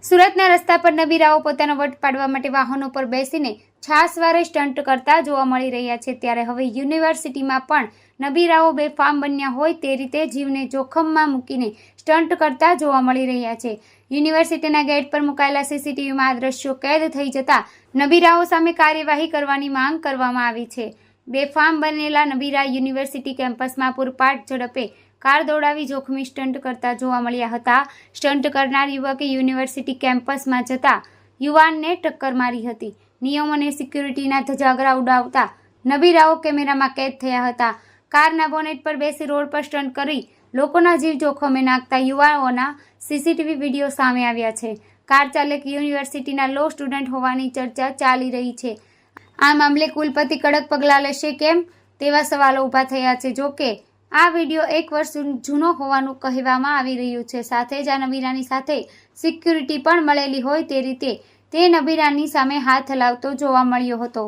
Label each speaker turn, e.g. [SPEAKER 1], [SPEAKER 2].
[SPEAKER 1] સુરતના રસ્તા પર નબીરાઓ પોતાનો વટ પાડવા માટે વાહનો પર બેસીને છાસવારે સ્ટન્ટ કરતા જોવા મળી રહ્યા છે। ત્યારે હવે યુનિવર્સિટીમાં પણ નબીરાઓ બેફામ બન્યા હોય તે રીતે જીવને જોખમમાં મૂકીને સ્ટન્ટ કરતા જોવા મળી રહ્યા છે। યુનિવર્સિટીના ગેટ પર મુકાયેલા સીસીટીવીમાં આ દ્રશ્યો કેદ થઈ જતા નબીરાઓ સામે કાર્યવાહી કરવાની માંગ કરવામાં આવી છે। બેફામ બનેલા નબીરા યુનિવર્સિટી કેમ્પસમાં પૂરપાટ ઝડપે કાર દોડાવી જોખમી સ્ટન્ટ કરતા જોવા મળ્યા હતા। સ્ટન્ટ કરનાર યુવકે યુનિવર્સિટી કેમ્પસમાં જતા યુવાનને ટક્કર મારી હતી। નિયમ અને સિક્યુરિટીના ધજાગરા ઉડાવતા નબીરાઓ કેમેરામાં કેદ થયા હતા। કારના બોનેટ પર બેસી રોડ પર સ્ટન્ટ કરી લોકોના જીવ જોખમે નાખતા યુવાઓના સીસીટીવી વિડીયો સામે આવ્યા છે। કાર ચાલક યુનિવર્સિટીના લો સ્ટુડન્ટ હોવાની ચર્ચા ચાલી રહી છે। આ મામલે કુલપતિ કડક પગલાં લેશે કેમ તેવા સવાલો ઊભા થયા છે। જોકે આ વિડીયો 1 વર્ષ જૂનો હોવાનું કહેવામાં આવી રહ્યું છે। સાથે જ આ નબીરાની સાથે સિક્યુરિટી પણ મળેલી હોય તે રીતે તે નબીરાની સામે હાથ હલાવતો જોવા મળ્યો હતો।